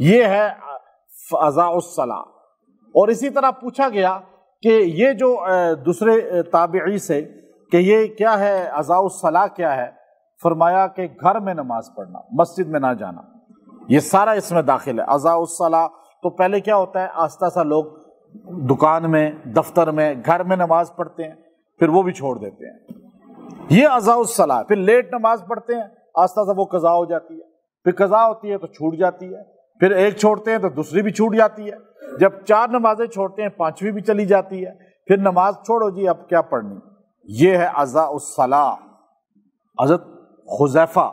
یہ ہے اضاء الصلاۃ۔ اور اسی طرح پوچھا گیا کہ یہ جو دوسرے تابعی سے کہ یہ کیا ہے اضاء الصلاۃ کیا ہے، فرمایا کہ گھر میں نماز پڑھنا، مسجد میں نہ جانا، یہ سارا اس میں داخل ہے۔ اضاء الصلاۃ تو پہلے کیا ہوتا ہے، آہستہ سا لوگ دکان میں، دفتر میں، گھر میں نماز پڑھتے ہیں، پھر وہ بھی چھوڑ دیتے ہیں، یہ اضاء الصلاۃ۔ پھر لیٹ نماز پڑھتے ہیں، آہستہ سا وہ قضا ہو جاتی ہے، پھر قضا ہوتی ہے تو چھوٹ جاتی ہے، پھر ایک چھوڑتے ہیں تو دوسری بھی چھوٹ جاتی ہے، جب 4 نمازیں چھوڑتے ہیں 5ویں بھی چلی جاتی ہے، پھر نماز چھوڑو جی اب کیا پڑھنی، یہ ہے اضاء الصلاۃ۔ حضرت حذیفہ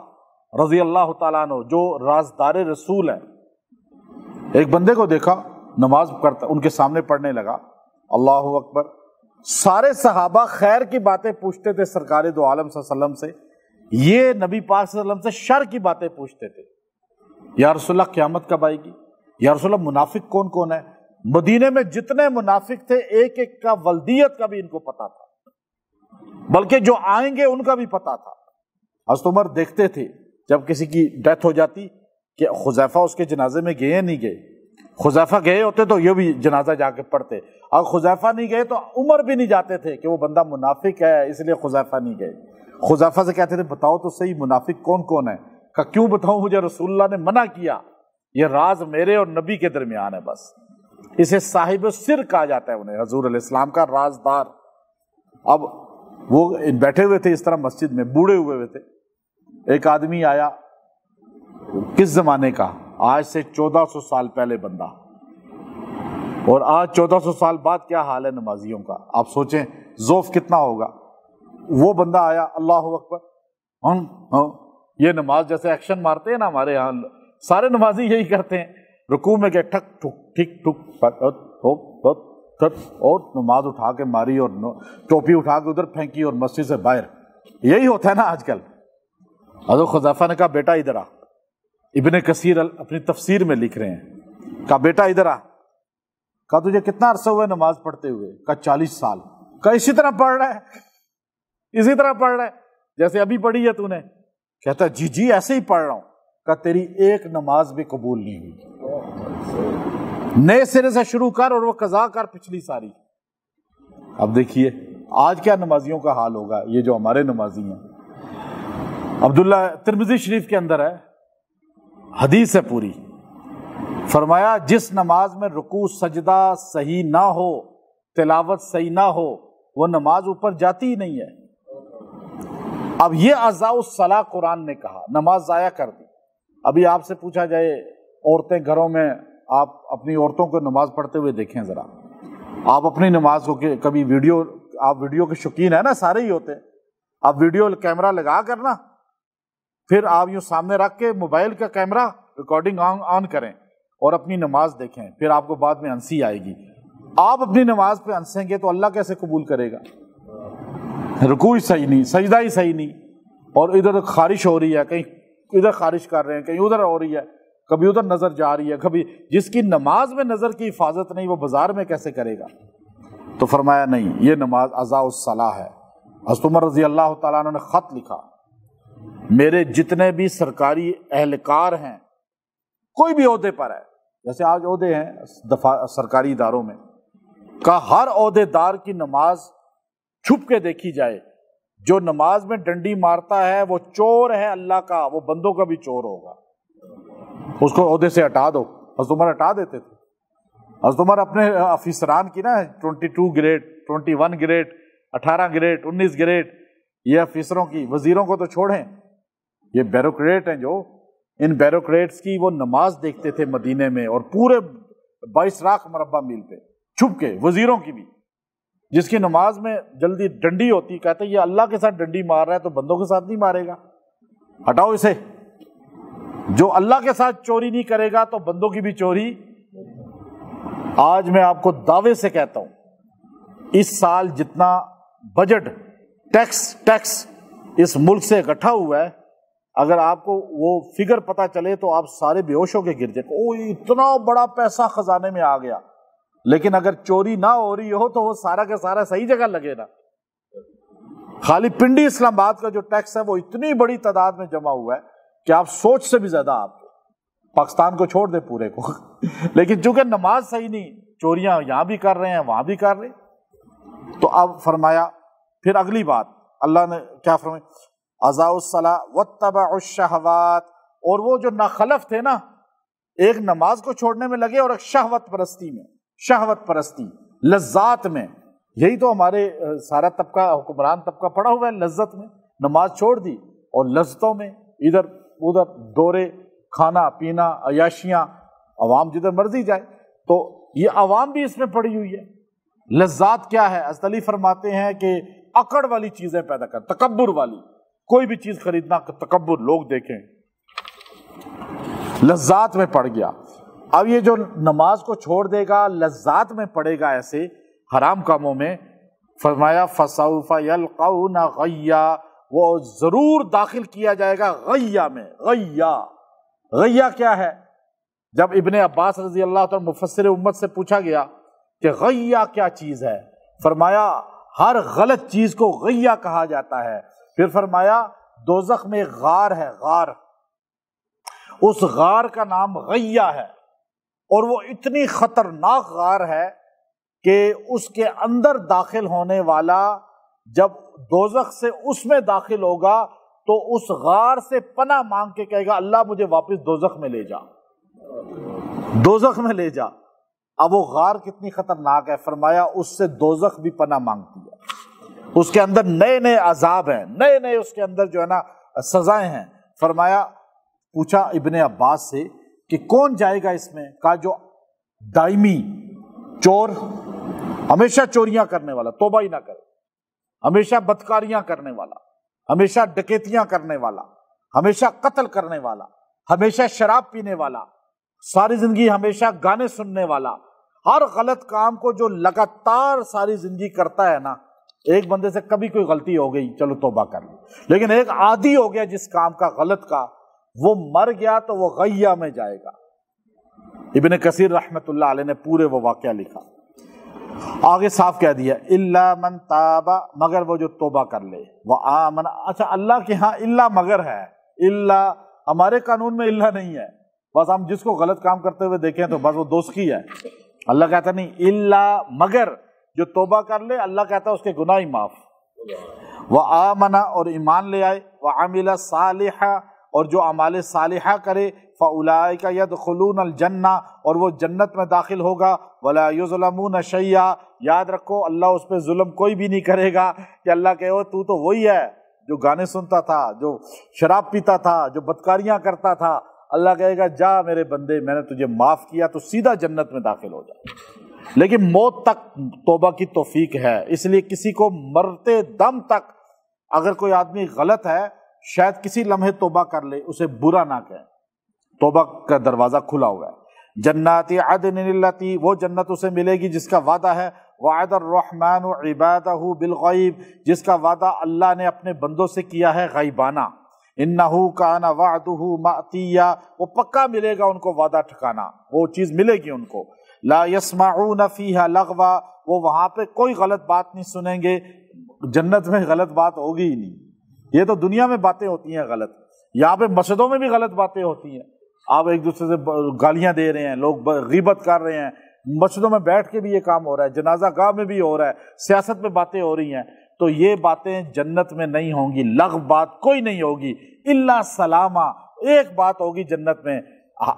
رضی اللہ تعالیٰ عنہ جو رازدار رسول ہے، ایک بندے کو دیکھا نماز کرتا، ان کے سامنے پڑھنے لگا، اللہ اکبر، سارے صحابہ خیر کی باتیں پوچھتے تھے سرکار دو عالم صلی اللہ علیہ وسلم سے، یہ نبی پاک صلی اللہ علیہ وسلم سے شر کی باتیں پوچھتے تھے، یا رسول اللہ قیامت کب آئے گی، یا رسول اللہ منافق کون کون ہے۔ مدینے میں جتنے منافق تھے ایک ایک کا ولدیت کا بھی ان کو پتا تھا، بلکہ جو آئیں گے ان کا بھی پتا تھا۔ حضرت عمر دیکھتے تھے جب کسی کی ڈیتھ ہو جاتی کہ حذیفہ اس کے جنازے میں گئے نہیں گئے، حذیفہ گئے ہوتے تو یہ بھی جنازہ جا کے پڑھتے، اور حذیفہ نہیں گئے تو عمر بھی نہیں جاتے تھے کہ وہ بندہ منافق ہے اس لیے حذیفہ نہیں گئے۔ حذیفہ سے کہتے تھے بتاؤ تو صحیح منافق کون کون ہے، کہ کیوں بتاؤں، مجھے رسول اللہ نے منع کیا، یہ راز میرے اور نبی کے درمیان ہے بس، اسے صاحب سر کہا جاتا ہے انہیں، حضور علیہ السلام کا رازدار۔ اب وہ بیٹھے ہوئے تھے اس طرح مسجد میں، بوڑھے ہوئے تھے، ایک آدمی آیا، کس زمانے کا، آج سے 1400 سال پہلے بندہ، اور آج 1400 سال بعد کیا حال ہے نمازیوں کا، آپ سوچیں ذوف کتنا ہوگا۔ وہ بندہ آیا، اللہ اکبر، یہ نماز جیسے ایکشن مارتے ہیں نا ہمارے یہاں سارے نمازی یہی کرتے ہیں، رکوع میں گئے ٹھک ٹھک ٹھک ٹھک اور نماز اٹھا کے ماری اور ٹوپی اٹھا کے ادھر پھینکی اور مسجد سے باہر، یہی ہوتا ہے نا آج کل۔ حضرت حذیفہ نے کہا بیٹا ادھر آ، ابن کثیر اپنی تفسیر میں لکھ رہے ہیں، کہا بیٹا ادھر آ، کہا تجھے کتنا عرصہ ہوا نماز پڑھتے ہوئے، کہا 40 سال، کہا اسی طرح پڑھ رہا ہے، اسی طرح پڑھ رہا ہے جیسے ابھی پڑھی ہے تو نے، کہتا جی جی ایسے ہی پڑھ رہا ہوں، کہا تیری ایک نماز بھی قبول نہیں ہوئی، نئے سرے سے شروع کر اور وہ قضا کر پچھلی ساری۔ اب دیکھیے آج کیا نمازیوں کا حال ہوگا، یہ جو ہمارے نمازی ہیں۔ عبداللہ ترمذی شریف کے اندر ہے، حدیث ہے پوری، فرمایا جس نماز میں رکوع سجدہ صحیح نہ ہو، تلاوت صحیح نہ ہو، وہ نماز اوپر جاتی ہی نہیں ہے۔ اب یہ اضاء الصلاۃ قرآن نے کہا، نماز ضائع کر دی۔ ابھی آپ سے پوچھا جائے عورتیں گھروں میں، آپ اپنی عورتوں کو نماز پڑھتے ہوئے دیکھیں ذرا، آپ اپنی نماز کو کبھی ویڈیو، آپ ویڈیو کے شوقین ہیں نا، سارے ہی ہوتے ہیں، آپ ویڈیو کیمرہ لگا کر نا، پھر آپ یوں سامنے رکھ کے موبائل کا کیمرہ ریکارڈنگ آن کریں اور اپنی نماز دیکھیں، پھر آپ کو بعد میں ہنسی آئے گی۔ آپ اپنی نماز پہ ہنسیں گے تو اللہ کیسے قبول کرے گا؟ رکوع ہی صحیح نہیں، سجدہ ہی صحیح نہیں، اور ادھر خارش ہو رہی ہے، کہیں ادھر خارش کر رہے ہیں، کہیں ادھر ہو رہی ہے، کبھی ادھر نظر جا رہی ہے، کبھی جس کی نماز میں نظر کی حفاظت نہیں وہ بازار میں کیسے کرے گا؟ تو فرمایا نہیں، یہ نماز اضاء الصلاۃ ہے۔ حضرت عمر رضی اللہ تعالیٰ عنہ نے خط لکھا، میرے جتنے بھی سرکاری اہلکار ہیں، کوئی بھی عہدے پر ہے، جیسے آج عہدے ہیں سرکاری اداروں میں، کا ہر عہدے دار کی نماز چھپ کے دیکھی جائے، جو نماز میں ڈنڈی مارتا ہے وہ چور ہے اللہ کا، وہ بندوں کا بھی چور ہوگا، اس کو عہدے سے ہٹا دو۔ حضرت عمر ہٹا دیتے تھے۔ حضرت عمر اپنے افسران کی نا 22 گریڈ، 21 گریڈ، 18 گریڈ، 19 گریڈ، یہ افسروں کی، وزیروں کو تو چھوڑیں، یہ بیوروکریٹ ہیں، جو ان بیوروکریٹس کی وہ نماز دیکھتے تھے مدینے میں، اور پورے 22 لاکھ مربع میل پہ چھپ کے، وزیروں کی بھی، جس کی نماز میں جلدی ڈنڈی ہوتی، کہتے ہیں یہ اللہ کے ساتھ ڈنڈی مار رہا ہے تو بندوں کے ساتھ نہیں مارے گا، ہٹاؤ اسے۔ جو اللہ کے ساتھ چوری نہیں کرے گا تو بندوں کی بھی چوری۔ آج میں آپ کو دعوے سے کہتا ہوں، اس سال جتنا بجٹ ٹیکس اس ملک سے اکٹھا ہوا ہے، اگر آپ کو وہ فگر پتہ چلے تو آپ سارے بے ہوش ہو کے گر جائیں، او اتنا بڑا پیسہ خزانے میں آ گیا، لیکن اگر چوری نہ ہو رہی ہو تو وہ سارا کا سارا صحیح جگہ لگے نا۔ خالی پنڈی اسلام آباد کا جو ٹیکس ہے وہ اتنی بڑی تعداد میں جمع ہوا ہے کہ آپ سوچ سے بھی زیادہ آپ کو پاکستان کو چھوڑ دے پورے کو لیکن چونکہ نماز صحیح نہیں، چوریاں یہاں بھی کر رہے ہیں وہاں بھی کر رہے ہیں۔ تو اب فرمایا پھر اگلی بات اللہ نے کیا فرمایا، اضاعوا الصلاۃ واتبعوا الشہوات، اور وہ جو ناخلف تھے نا، ایک نماز کو چھوڑنے میں لگے اور ایک شہوت پرستی میں، شہوت پرستی، لذات میں۔ یہی تو ہمارے سارا طبقہ، حکمران طبقہ پڑا ہوا ہے لذت میں، نماز چھوڑ دی اور لذتوں میں ادھر ادھر دورے، کھانا پینا، عیاشیاں، عوام جدھر مرضی جائے۔ تو یہ عوام بھی اس میں پڑی ہوئی ہے۔ لذات کیا ہے؟ حضرت علی فرماتے ہیں کہ اکڑ والی چیزیں پیدا کر، تکبر والی، کوئی بھی چیز خریدنا تکبر، لوگ دیکھیں، لذات میں پڑ گیا۔ اب یہ جو نماز کو چھوڑ دے گا، لذات میں پڑے گا ایسے حرام کاموں میں، فرمایا فَسَوْفَ يَلْقَوْنَ غَيًّا، وہ ضرور داخل کیا جائے گا غیّا میں۔ غیّا کیا ہے؟ جب ابن عباس رضی اللہ عنہ مفسر امت سے پوچھا گیا کہ غیّا کیا چیز ہے، فرمایا ہر غلط چیز کو غیّا کہا جاتا ہے۔ پھر فرمایا دوزخ میں غار ہے، غار، اس غار کا نام غیّا ہے، اور وہ اتنی خطرناک غار ہے کہ اس کے اندر داخل ہونے والا جب دوزخ سے اس میں داخل ہوگا تو اس غار سے پناہ مانگ کے کہے گا اللہ مجھے واپس دوزخ میں لے جا، دوزخ میں لے جا۔ اب وہ غار کتنی خطرناک ہے، فرمایا اس سے دوزخ بھی پناہ مانگتی ہے، اس کے اندر نئے نئے عذاب ہیں، نئے نئے اس کے اندر جو ہے نا سزائیں ہیں۔ فرمایا پوچھا ابن عباس سے کہ کون جائے گا اس میں؟ کہا جو دائمی چور، ہمیشہ چوریاں کرنے والا، توبہ ہی نہ کرے، ہمیشہ بدکاریاں کرنے والا، ہمیشہ ڈکیتیاں کرنے والا، ہمیشہ قتل کرنے والا، ہمیشہ شراب پینے والا، ساری زندگی ہمیشہ گانے سننے والا، ہر غلط کام کو جو لگاتار ساری زندگی کرتا ہے نا، ایک بندے سے کبھی کوئی غلطی ہو گئی چلو توبہ کر لی، لیکن ایک عادی ہو گیا جس کام کا غلط کا، وہ مر گیا تو وہ غیّا میں جائے گا۔ ابن کثیر رحمت اللہ علیہ نے پورے وہ واقعہ لکھا، آگے صاف کہہ دیا الا من تاب، مگر وہ جو توبہ کر لے، وآمن۔ اچھا اللہ کے ہاں الا مگر ہے، الا ہمارے قانون میں الا نہیں ہے، بس ہم جس کو غلط کام کرتے ہوئے دیکھیں تو بس وہ دوستی ہے۔ اللہ کہتا نہیں الا مگر جو توبہ کر لے، اللہ کہتا ہے اس کے گناہ ہی معاف۔ وآمن، اور ایمان لے آئے، وعمل صالحا، اور جو اعمال صالحہ کرے، فاولئک یدخلون الجنہ، اور وہ جنت میں داخل ہوگا، ولا یظلمون شیئا، یاد رکھو اللہ اس پہ ظلم کوئی بھی نہیں کرے گا کہ اللہ کہے تو تو وہی ہے جو گانے سنتا تھا، جو شراب پیتا تھا، جو بدکاریاں کرتا تھا، اللہ کہے گا جا میرے بندے میں نے تجھے معاف کیا، تو سیدھا جنت میں داخل ہو جا۔ لیکن موت تک توبہ کی توفیق ہے، اس لیے کسی کو مرتے دم تک اگر کوئی آدمی غلط ہے، شاید کسی لمحے توبہ کر لے، اسے برا نہ کہیں، توبہ کا دروازہ کھلا ہوا ہے۔ جنات عدن التی، وہ جنت اسے ملے گی جس کا وعدہ ہے، وعد الرحمن عبادہ بالغیب، جس کا وعدہ اللہ نے اپنے بندوں سے کیا ہے غیبانہ۔ انہ کان وعدہ مأتیا، وہ پکا ملے گا ان کو وعدہ ٹھکانا، وہ چیز ملے گی ان کو۔ لا یسمعون فیہا لغوا، وہ وہاں پہ کوئی غلط بات نہیں سنیں گے، جنت میں غلط بات ہوگی ہی نہیں۔ یہ تو دنیا میں باتیں ہوتی ہیں غلط، یہاں پہ مسجدوں میں بھی غلط باتیں ہوتی ہیں، آپ ایک دوسرے سے گالیاں دے رہے ہیں، لوگ غیبت کر رہے ہیں، مسجدوں میں بیٹھ کے بھی یہ کام ہو رہا ہے، جنازہ گاہ میں بھی ہو رہا ہے، سیاست میں باتیں ہو رہی ہیں، تو یہ باتیں جنت میں نہیں ہوں گی، لغو بات کوئی نہیں ہوگی، الا سلامہ، ایک بات ہوگی جنت میں،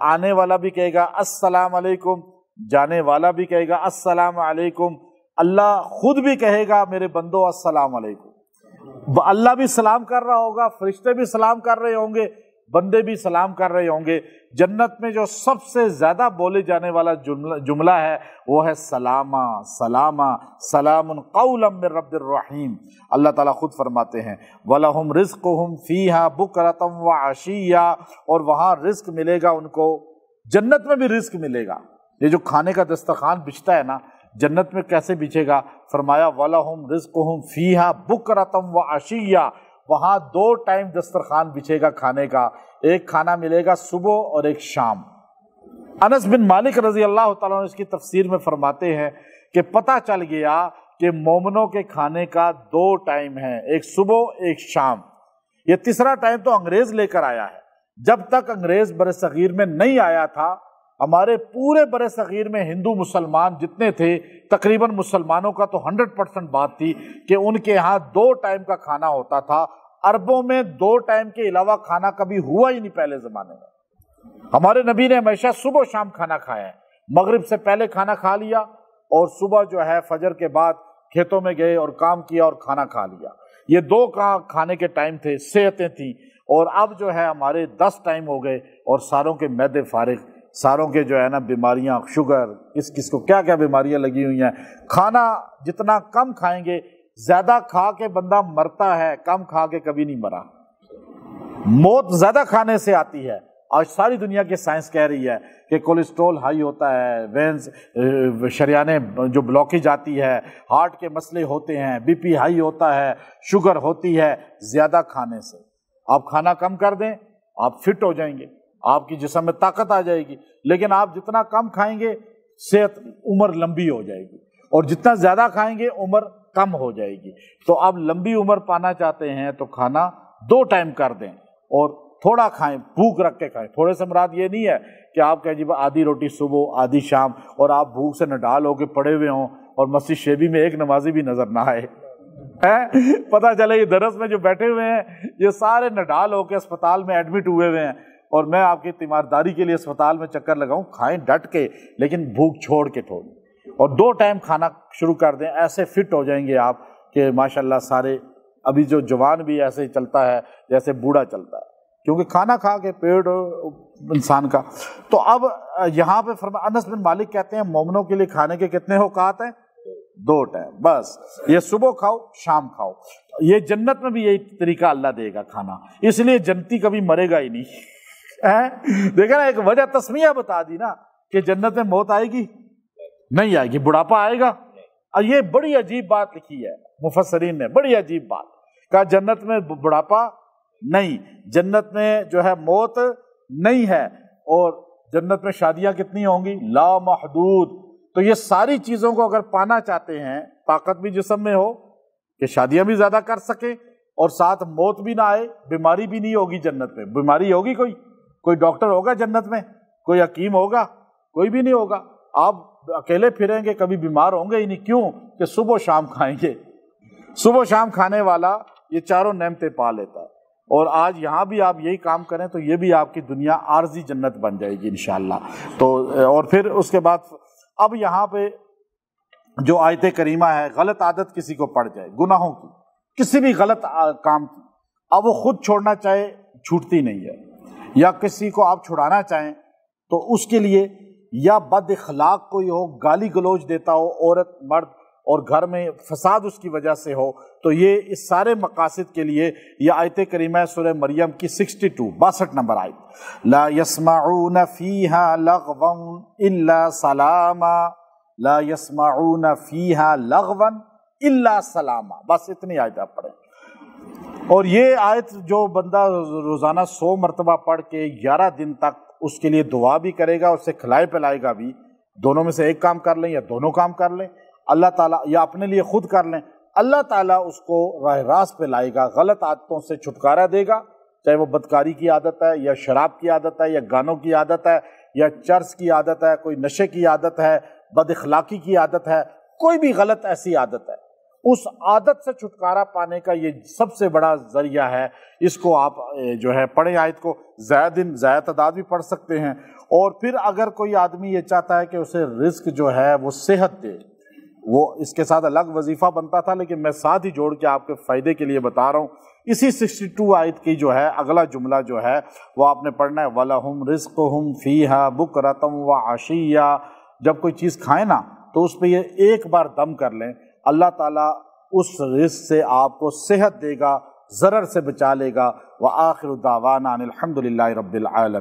آنے والا بھی کہے گا السلام علیکم، جانے والا بھی کہے گا السلام علیکم، اللہ خود بھی کہے گا میرے بندو السلام علیکم، اللہ بھی سلام کر رہا ہوگا، فرشتے بھی سلام کر رہے ہوں گے، بندے بھی سلام کر رہے ہوں گے۔ جنت میں جو سب سے زیادہ بولے جانے والا جملہ ہے وہ ہے سلامہ، سلامہ، سلام قولا من رب الرحیم۔ اللہ تعالیٰ خود فرماتے ہیں وَلَهُمْ رِزْقُهُمْ فِيهَا بُكْرَةً وَعَشِيًّا، اور وہاں رزق ملے گا ان کو، جنت میں بھی رزق ملے گا۔ یہ جو کھانے کا دسترخوان بچھتا ہے نا، جنت میں کیسے بچھے گا؟ فرمایا وَلَهُمْ رِزْقُهُمْ فِيهَا بُكْرَةً وَعَشِيًّا، وہاں 2 ٹائم دسترخوان بچھے گا کھانے کا، ایک کھانا ملے گا صبح اور ایک شام۔ انس بن مالک رضی اللہ تعالیٰ عنہ اس کی تفسیر میں فرماتے ہیں کہ پتہ چل گیا کہ مومنوں کے کھانے کا 2 ٹائم ہیں، ایک صبح ایک شام۔ یہ تیسرا ٹائم تو انگریز لے کر آیا ہے، جب تک انگریز بر صغیر میں نہیں آیا تھا، ہمارے پورے بر صغیر میں ہندو مسلمان جتنے تھے، تقریباً مسلمانوں کا تو 100% بات تھی کہ ان کے ہاں 2 ٹائم کا کھانا ہوتا تھا۔ عربوں میں 2 ٹائم کے علاوہ کھانا کبھی ہوا ہی نہیں پہلے زمانے میں۔ ہمارے نبی نے ہمیشہ صبح و شام کھانا کھایا ہے، مغرب سے پہلے کھانا کھا لیا اور صبح جو ہے فجر کے بعد کھیتوں میں گئے اور کام کیا اور کھانا کھا لیا۔ یہ 2 کھانے کے ٹائم تھے، صحتیں تھیں۔ اور اب جو ہے ہمارے 10 ٹائم ہو گئے اور ساروں کے معدے فارغ، ساروں کے جو ہے نا بیماریاں، شوگر، کس کو کیا کیا بیماریاں لگی ہوئی ہیں۔ کھانا جتنا کم کھائیں گے، زیادہ کھا کے بندہ مرتا ہے، کم کھا کے کبھی نہیں مرا۔ موت زیادہ کھانے سے آتی ہے۔ آج ساری دنیا کی سائنس کہہ رہی ہے کہ کولیسٹرول ہائی ہوتا ہے، وینز شریانیں جو بلاکیج آتی ہے، ہارٹ کے مسئلے ہوتے ہیں، بی پی ہائی ہوتا ہے، شوگر ہوتی ہے زیادہ کھانے سے۔ آپ کھانا کم کر دیں، آپ فٹ ہو جائیں گے، آپ کی جسم میں طاقت آ جائے گی۔ لیکن آپ جتنا کم کھائیں گے، صحت، عمر لمبی ہو جائے گی، اور جتنا زیادہ کھائیں گے عمر کم ہو جائے گی۔ تو آپ لمبی عمر پانا چاہتے ہیں تو کھانا 2 ٹائم کر دیں اور تھوڑا کھائیں، بھوک رکھ کے کھائیں۔ تھوڑے سے مراد یہ نہیں ہے کہ آپ کہیں جی آدھی روٹی صبح آدھی شام اور آپ بھوک سے نڈال ہو کے پڑے ہوئے ہوں اور مسجد شیبی میں ایک نمازی بھی نظر نہ آئے، پتہ چلے یہ درس میں جو بیٹھے ہوئے ہیں یہ سارے نڈال ہو کے اسپتال میں ایڈمٹ ہوئے ہوئے ہیں، اور میں آپ کی تیمارداری کے لیے اسپتال میں چکر لگاؤں۔ کھائیں ڈٹ کے، لیکن بھوک چھوڑ کے تھوڑی، اور 2 ٹائم کھانا شروع کر دیں۔ ایسے فٹ ہو جائیں گے آپ کہ ماشاءاللہ سارے، ابھی جو جوان بھی ایسے ہی چلتا ہے جیسے بوڑھا چلتا ہے، کیونکہ کھانا کھا کے پیٹ انسان کا۔ تو اب یہاں پہ انس بن مالک کہتے ہیں مومنوں کے لیے کھانے کے کتنے اوقات ہیں؟ 2 ٹائم بس۔ یہ صبح کھاؤ، شام کھاؤ۔ یہ جنت میں بھی یہی طریقہ اللہ دے گا کھانا، اس لیے جنتی کبھی مرے گا ہی نہیں۔ دیکھا نا، ایک وجہ تسمیہ بتا دی نا کہ جنت میں موت آئے گی نہیں آئے گی، بڑھاپا آئے گا۔ اور یہ بڑی عجیب بات لکھی ہے مفسرین نے، بڑی عجیب بات کہا، جنت میں بڑھاپا نہیں، جنت میں جو ہے موت نہیں ہے، اور جنت میں شادیاں کتنی ہوں گی؟ لا محدود۔ تو یہ ساری چیزوں کو اگر پانا چاہتے ہیں، طاقت بھی جسم میں ہو کہ شادیاں بھی زیادہ کر سکیں اور ساتھ موت بھی نہ آئے، بیماری بھی نہیں ہوگی جنت میں۔ بیماری ہوگی کوئی ڈاکٹر ہوگا جنت میں؟ کوئی حکیم ہوگا؟ کوئی بھی نہیں ہوگا۔ آپ اکیلے پھریں گے، کبھی بیمار ہوں گے ہی نہیں۔ کیوں؟ کہ صبح و شام کھائیں گے۔ صبح و شام کھانے والا یہ چاروں نعمتیں پا لیتا ہے۔ اور آج یہاں بھی آپ یہی کام کریں تو یہ بھی آپ کی دنیا عارضی جنت بن جائے گی انشاءاللہ۔ تو اور پھر اس کے بعد اب یہاں پہ جو آیت کریمہ ہے، غلط عادت کسی کو پڑ جائے گناہوں کی، کسی بھی غلط کام کی، اب وہ خود چھوڑنا چاہے چھوٹتی نہیں ہے، یا کسی کو آپ چھڑانا چاہیں تو اس کے لیے یا بد اخلاق کوئی ہو، گالی گلوچ دیتا ہو عورت مرد، اور گھر میں فساد اس کی وجہ سے ہو، تو یہ اس سارے مقاصد کے لیے یہ آیت کریمہ سورہ مریم کی 62 نمبر آیت، لا يسمعون فیہا لغوا الا سلاما، لا يسمعون فیہا لغوا الا سلاما، بس اتنی آیت آپ پڑھیں۔ اور یہ آیت جو بندہ روزانہ 100 مرتبہ پڑھ کے 11 دن تک اس کے لیے دعا بھی کرے گا، اسے کھلائے پلائے گا بھی، دونوں میں سے ایک کام کر لیں یا دونوں کام کر لیں، اللہ تعالیٰ، یا اپنے لیے خود کر لیں، اللہ تعالیٰ اس کو راہ راست پہ لائے گا، غلط عادتوں سے چھٹکارا دے گا، چاہے وہ بدکاری کی عادت ہے یا شراب کی عادت ہے یا گانوں کی عادت ہے یا چرس کی عادت ہے، کوئی نشے کی عادت ہے، بد اخلاقی کی عادت ہے، کوئی بھی غلط ایسی عادت ہے، اس عادت سے چھٹکارا پانے کا یہ سب سے بڑا ذریعہ ہے۔ اس کو آپ جو ہے پڑھیں، آیت کو زائد تعداد بھی پڑھ سکتے ہیں۔ اور پھر اگر کوئی آدمی یہ چاہتا ہے کہ اسے رزق جو ہے وہ صحت دے، وہ اس کے ساتھ الگ وظیفہ بنتا تھا، لیکن میں ساتھ ہی جوڑ کے آپ کے فائدے کے لیے بتا رہا ہوں۔ اسی 62 آیت کی جو ہے اگلا جملہ جو ہے وہ آپ نے پڑھنا ہے، وَلَهُمْ رِزْقُهُمْ فِيهَا بُكْرَةً وَعَشِيًّا۔ جب کوئی چیز کھائیں نا تو اس پہ یہ ایک بار دم کر لیں، اللہ تعالیٰ اس رزق سے آپ کو صحت دے گا، ضرر سے بچا لے گا۔ وآخر دعوانا ان الحمد للہ رب العالمین۔